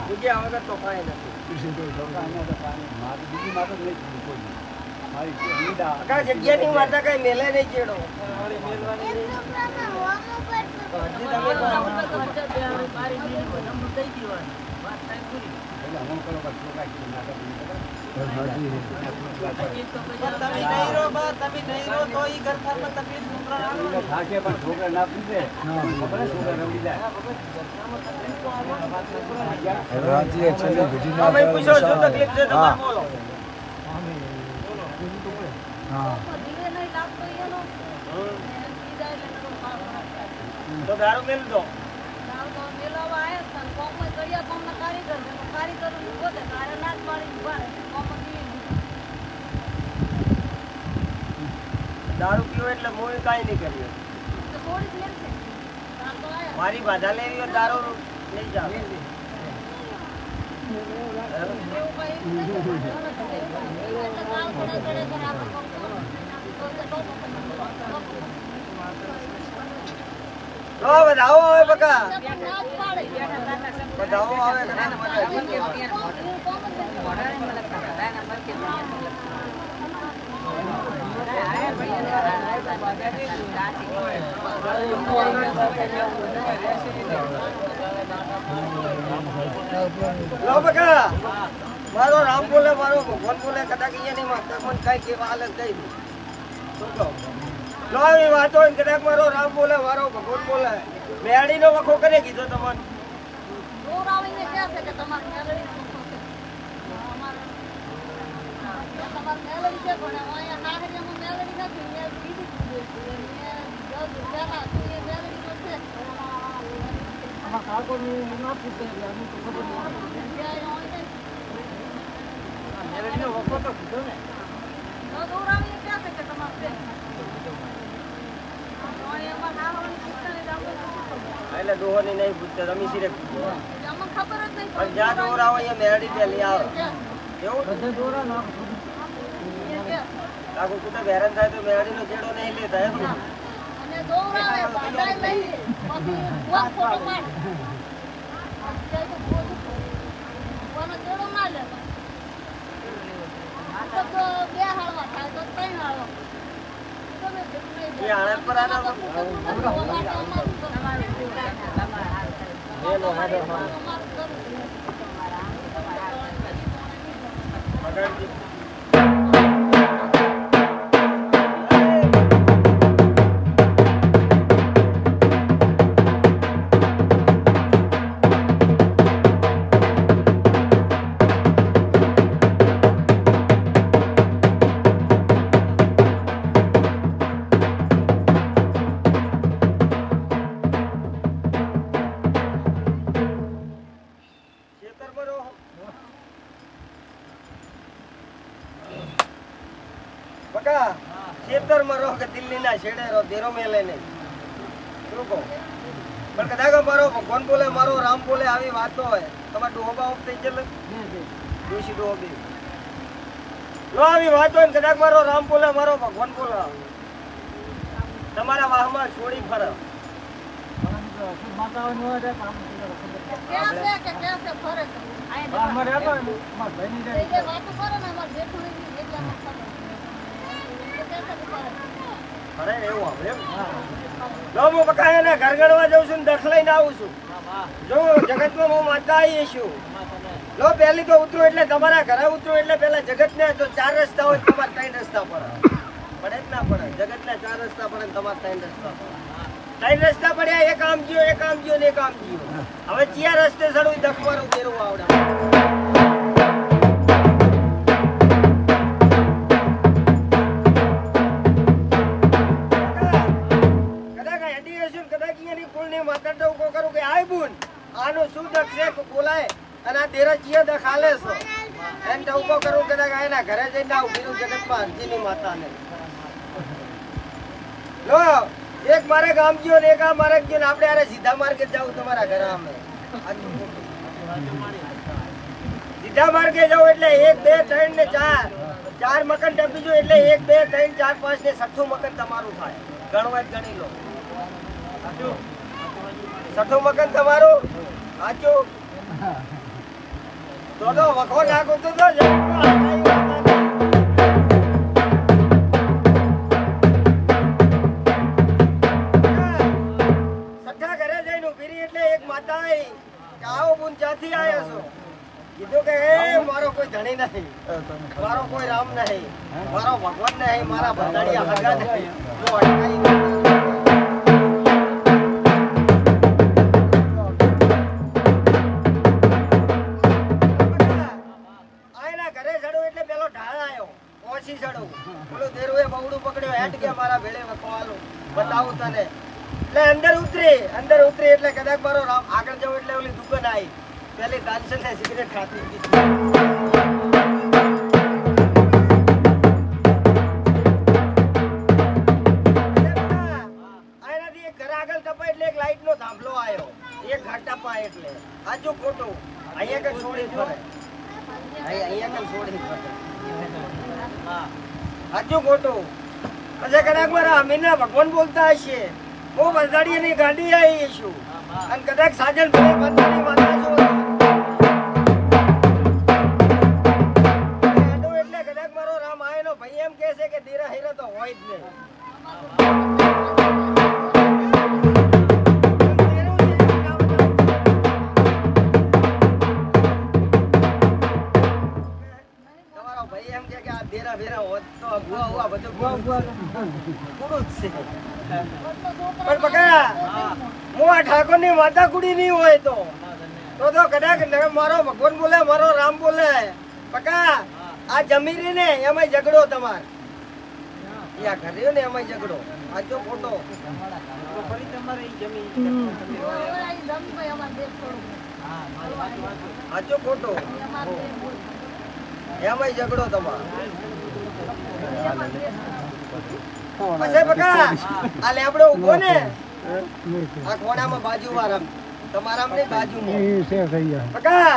બીજા વગર તો કાંઈ નથી. આખા જગ્યાની માતા કઈ મેલે નહીં ચેડો. પૂછો શું તકલીફ છે તમારે બોલો. તો દારૂ મેલ દો. દારૂ પીવો એટલે હું કાંઈ નહીં કર્યું. મારી બાધા લેવી હોય દારૂ લઈ જાવ. બધાઓ આવે બકા, બધાઓ આવે. લો બકા, મારો રામ બોલે, મારો ભગવાન બોલે, કદાચ અહીંયા નહીં માગતા મને કઈ કેવા હાલત દઈ દઉં. શું કહો? લો એવી વાતો હોય કદાચ મારો રામ બોલે, મારો ભગવાન બોલે. મેળીનો વખો કરે કીધો તમને. એટલે ડોહોની નહીં પૂછતા, રમી સિરે જ્યાં દોર આવે અહીંયા મેરડી પેલી આવે એવું. આખું કુતા હેરાન થાય તો મેરડી નો ચેડો નહીં લેતા એમ. આણંદ પર ભગવાન બોલે, મારો રામ બોલે, આવી વાતો હોય. તમારે ડોહબા ઓફ થઈ ગયેલ ડોશી ડોહબી નો આવી વાતો હોય. કદાચ મારો રામ બોલે, મારો ભગવાન બોલે, તમારા વાહમાં છોડી ફરે. અરે એવું આપણે હું બકા એને ઘર ગણવા જાઉં છું ને દખ લઈને આવું છું. જો જગતમાં હું માતા આવી છું. લો પહેલી તો ઉતરું એટલે તમારા ઘરે ઉતરું એટલે પેલા જગત ને તો 4 રસ્તા હોય, તમારે 3 રસ્તા પડે. પડે જ ના પડે? જગત ને 4 રસ્તા પડે, તમારે 3 રસ્તા પડે. 3 રસ્તા પડ્યા, એક આમ ગયો, એક આમ ગયો ને એક આમ ગયો. હવે 4 રસ્તે ચડવું દખવાનું ફેરવું આવડે. આનું શું દખ છે બોલાય અને આ તેરા ચિયા દખ આલે છો એમ તો ઉભો કરું કદાચ એના ઘરે જઈને આવું બીજું જગતમાં હરજીની માતાને. લો એક મારે ગામ ગયો ને એક આ મારે ગયો ને આપણે આરે સીધા માર્ગે જાવ તમારા ઘરે. અમે સીધા માર્ગે જાવ એટલે 1 2 3 ને 4 મકાન ટપી જો એટલે 1 2 3 4 5 ને 6થું મકાન તમારું થાય. ગણવા જ ગણી લો. 6થું મકાન તમારું સાચું. તો વખો નાખું તો સઠ્ઠા ઘરે જઈને ઉભી રહી એટલે એક માતા આવી કે આવો બુન ક્યાંથી આવ્યા છો? કીધું કે એ મારો કોઈ ધણી નહીં, મારો કોઈ રામ નહીં, મારો ભગવાન નહીં, મારા ભંડારીયા હગા નહીં. જો અટકાઈ આયના ઘરે ચડું એટલે પેલો ઢાળ આવ્યો, પહોંચી ચડું. પેલું દેરુએ બવડું પકડ્યો, હેઠ કે મારા ભેળે વખવાલું બતાવું તને. એટલે અંદર ઉતરી એટલે કદાચ મારો રામ આગળ જવું એટલે ઓલી દુકાન આવી. પેલી તાનસેલ ને સિગરેટ ખાતી હતી. આનાથી એક ઘર આગળ ટપાય એટલે એક લાઈટ નો થાંભલો આવ્યો. એક ઘર ટપાય એટલે સાચું ખોટું? અહીંયા કઈ છોડી ફરે, અહીંયા કઈ છોડી ફરે. સાચું ખોટું? પછી કદાચ મારા અમીના ભગવાન બોલતા હશે, હું બંધાડીની ગાડી આવી છું અને કદાચ સાજન ભાઈ બંધાડી માતા છું એટલે કદાચ મારો રામ આયનો ભાઈ એમ કહે છે કે ધીરા હીરા તો હોય જ નહીં. તમારો ભાઈ એમ કે આ ધીરા ભેરા હોત તો ગુવા હુવા બધું પૂરું જ છે. પણ બકા હું આ ઠાકોર ની માતા કુડી નહીં હોય તો કદાચ મારો ભગવાન બોલે, મારો રામ બોલે. બકા આ જમીરી ને એમાં ઝઘડો તમાર ઘરે ને એમાં ઝઘડો. આજો ખોટો? આજો ખોટો? એમાં ઝઘડો તમારો. પછી બકા આ લેબડો ઉભો ને આ ખોડામાં બાજુ વાળા તમારા બાજુમાં બકા